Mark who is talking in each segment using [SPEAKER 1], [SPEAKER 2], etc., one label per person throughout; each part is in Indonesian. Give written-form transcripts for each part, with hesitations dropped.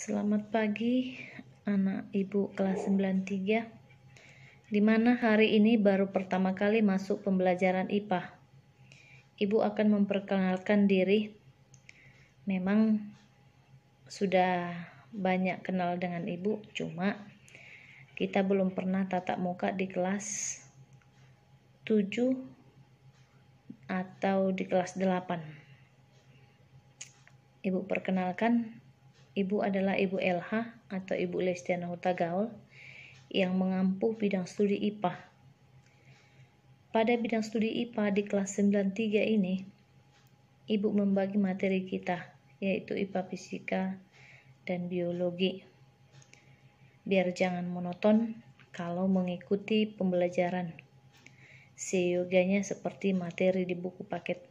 [SPEAKER 1] Selamat pagi anak ibu kelas 93, di mana hari ini baru pertama kali masuk pembelajaran IPA. Ibu akan memperkenalkan diri. Memang sudah banyak kenal dengan ibu, cuma kita belum pernah tatap muka di kelas 7 atau di kelas 8. Ibu perkenalkan, Ibu adalah Ibu LH atau Ibu Lestiana Huta Gaul yang mengampu bidang studi IPA. Pada bidang studi IPA di kelas 93 ini, Ibu membagi materi kita, yaitu IPA Fisika dan Biologi. Biar jangan monoton kalau mengikuti pembelajaran. Seyoganya seperti materi di buku paket.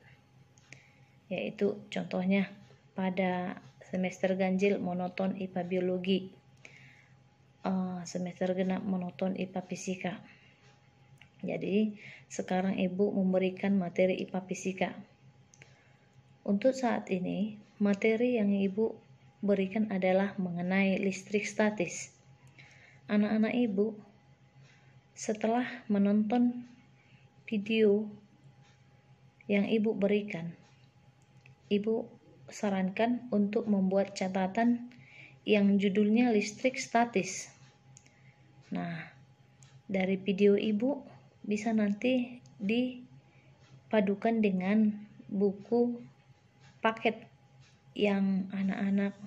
[SPEAKER 1] Yaitu contohnya pada semester ganjil monoton IPA Biologi, semester genap monoton IPA Fisika. Jadi sekarang Ibu memberikan materi IPA Fisika. Untuk saat ini materi yang Ibu berikan adalah mengenai listrik statis. Anak-anak Ibu setelah menonton video yang Ibu berikan, Ibu sarankan untuk membuat catatan yang judulnya listrik statis. Nah, dari video Ibu bisa nanti dipadukan dengan buku paket yang anak-anak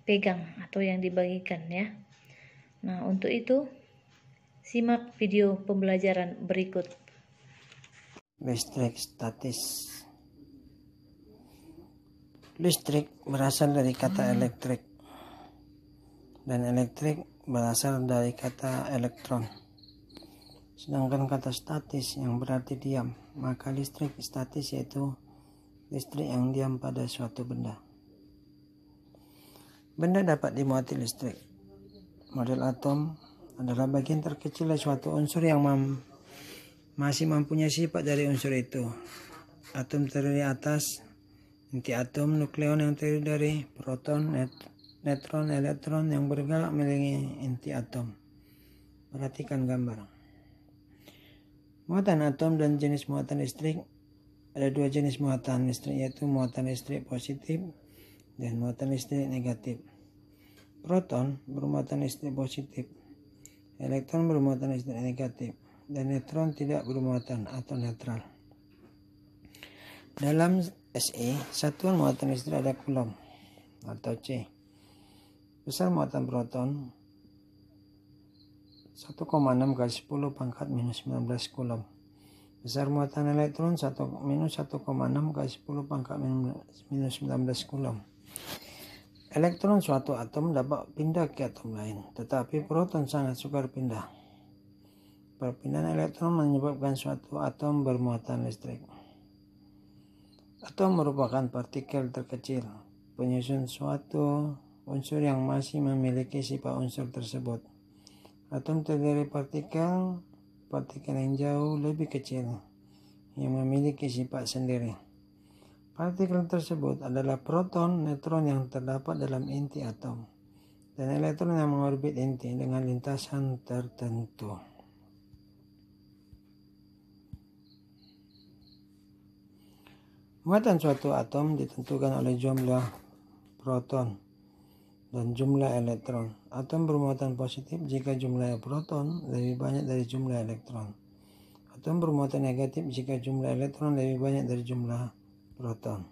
[SPEAKER 1] pegang atau yang dibagikan ya. Nah, untuk itu simak video pembelajaran berikut.
[SPEAKER 2] Listrik statis. Listrik berasal dari kata elektrik, dan elektrik berasal dari kata elektron. Sedangkan kata statis yang berarti diam, maka listrik statis yaitu listrik yang diam pada suatu benda. Benda dapat dimuati listrik. Model atom adalah bagian terkecil dari suatu unsur yang masih mempunyai sifat dari unsur itu. Atom terdiri atas inti atom, nukleon yang terdiri dari proton, neutron, elektron yang bergerak mengelilingi inti atom. Perhatikan gambar. Muatan atom dan jenis muatan listrik. Ada dua jenis muatan listrik, yaitu muatan listrik positif dan muatan listrik negatif. Proton bermuatan listrik positif, elektron bermuatan listrik negatif, dan neutron tidak bermuatan atau netral. Dalam SI, satuan muatan listrik ada Coulomb atau C. Besar muatan proton 1,6 kali 10 pangkat minus 19 Coulomb. Besar muatan elektron 1,6 kali 10 pangkat minus 19 Coulomb. Elektron suatu atom dapat pindah ke atom lain, tetapi proton sangat sukar pindah. Perpindahan elektron menyebabkan suatu atom bermuatan listrik. Atom merupakan partikel terkecil, penyusun suatu unsur yang masih memiliki sifat unsur tersebut. Atom terdiri partikel yang jauh lebih kecil, yang memiliki sifat sendiri. Partikel tersebut adalah proton, neutron yang terdapat dalam inti atom, dan elektron yang mengorbit inti dengan lintasan tertentu. Muatan suatu atom ditentukan oleh jumlah proton dan jumlah elektron. Atom bermuatan positif jika jumlah proton lebih banyak dari jumlah elektron. Atom bermuatan negatif jika jumlah elektron lebih banyak dari jumlah proton.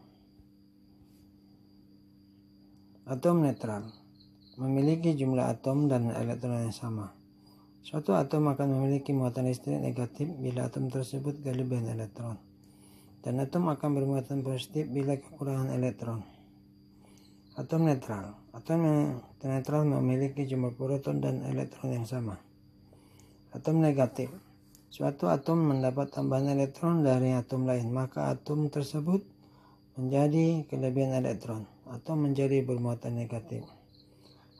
[SPEAKER 2] Atom netral memiliki jumlah atom dan elektron yang sama. Suatu atom akan memiliki muatan listrik negatif bila atom tersebut kelebihan elektron, dan atom akan bermuatan positif bila kekurangan elektron. Atom netral. Atom netral memiliki jumlah proton dan elektron yang sama. Atom negatif. Suatu atom mendapat tambahan elektron dari atom lain, maka atom tersebut menjadi kelebihan elektron atau menjadi bermuatan negatif.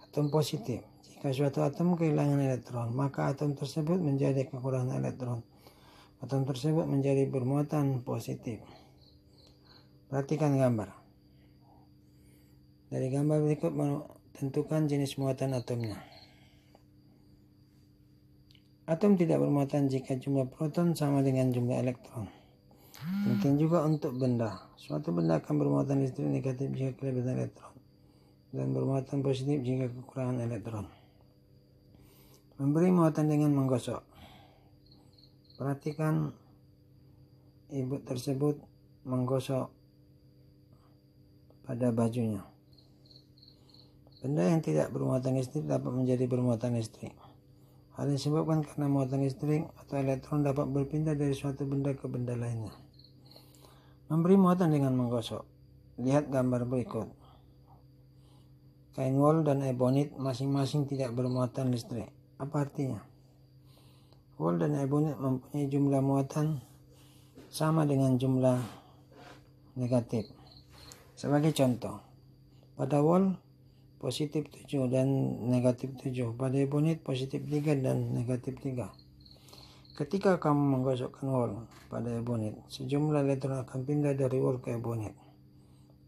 [SPEAKER 2] Atom positif. Jika suatu atom kehilangan elektron, maka atom tersebut menjadi kekurangan elektron. Atom tersebut menjadi bermuatan positif. Perhatikan gambar. Dari gambar berikut tentukan jenis muatan atomnya. Atom tidak bermuatan jika jumlah proton sama dengan jumlah elektron. Penting juga untuk benda. Suatu benda akan bermuatan listrik negatif jika kelebihan elektron dan bermuatan positif jika kekurangan elektron. Memberi muatan dengan menggosok. Perhatikan ibu tersebut menggosok pada bajunya. Benda yang tidak bermuatan listrik dapat menjadi bermuatan listrik. Hal ini disebabkan karena muatan listrik atau elektron dapat berpindah dari suatu benda ke benda lainnya. Memberi muatan dengan menggosok. Lihat gambar berikut. Kain wol dan ebonit masing-masing tidak bermuatan listrik. Apa artinya? Wol dan ebonit mempunyai jumlah muatan sama dengan jumlah negatif. Sebagai contoh, pada wol positif 7 dan negatif 7, pada ebonit positif 3 dan negatif 3. Ketika kamu menggosokkan wol pada ebonit, sejumlah elektron akan pindah dari wol ke ebonit.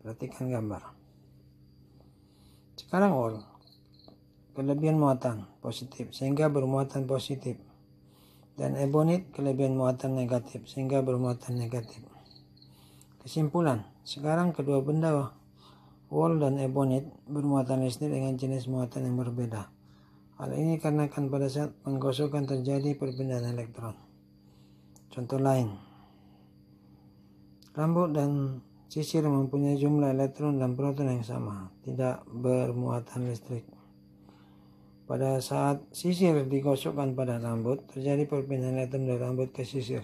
[SPEAKER 2] Perhatikan gambar. Sekarang wol, kelebihan muatan positif sehingga bermuatan positif, dan ebonit kelebihan muatan negatif sehingga bermuatan negatif. Kesimpulan, sekarang kedua benda wol dan ebonit bermuatan listrik dengan jenis muatan yang berbeda. Hal ini dikarenakan pada saat penggosokkan terjadi perpindahan elektron. Contoh lain, rambut dan sisir mempunyai jumlah elektron dan proton yang sama, tidak bermuatan listrik. Pada saat sisir digosokkan pada rambut, terjadi perpindahan elektron dari rambut ke sisir.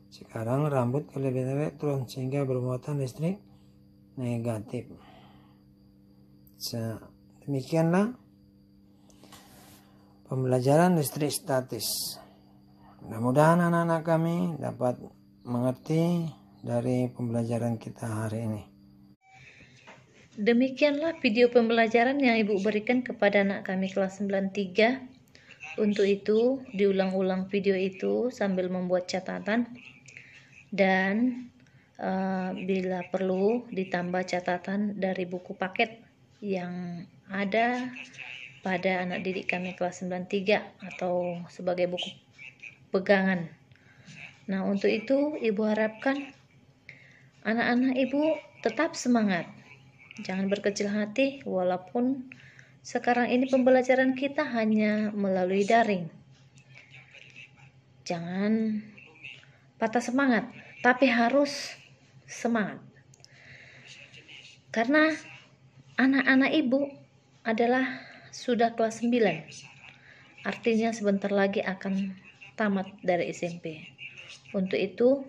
[SPEAKER 2] Sekarang rambut kelebihan elektron sehingga bermuatan listrik negatif. Demikianlah pembelajaran listrik statis. Mudah-mudahan anak-anak kami dapat mengerti dari pembelajaran kita hari ini.
[SPEAKER 1] Demikianlah video pembelajaran yang Ibu berikan kepada anak kami kelas 93. Untuk itu, diulang-ulang video itu sambil membuat catatan. Dan bila perlu ditambah catatan dari buku paket yang ada pada anak didik kami kelas 93 atau sebagai buku pegangan. Nah, untuk itu Ibu harapkan anak-anak Ibu tetap semangat. Jangan berkecil hati walaupun sekarang ini pembelajaran kita hanya melalui daring. Jangan patah semangat, tapi harus semangat. Karena anak-anak Ibu adalah sudah kelas 9. Artinya sebentar lagi akan tamat dari SMP. Untuk itu,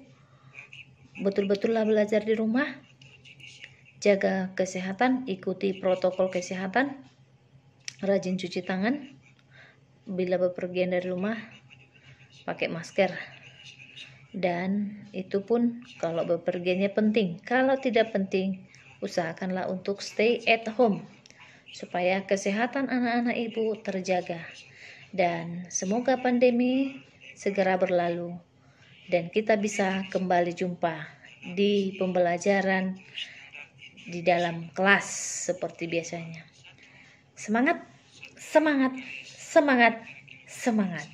[SPEAKER 1] betul-betullah belajar di rumah. Jaga kesehatan, ikuti protokol kesehatan. Rajin cuci tangan. Bila bepergian dari rumah, pakai masker. Dan itu pun kalau bepergiannya penting. Kalau tidak penting, usahakanlah untuk stay at home supaya kesehatan anak-anak Ibu terjaga. Dan semoga pandemi segera berlalu dan kita bisa kembali jumpa di pembelajaran di dalam kelas seperti biasanya. Semangat, semangat, semangat, semangat.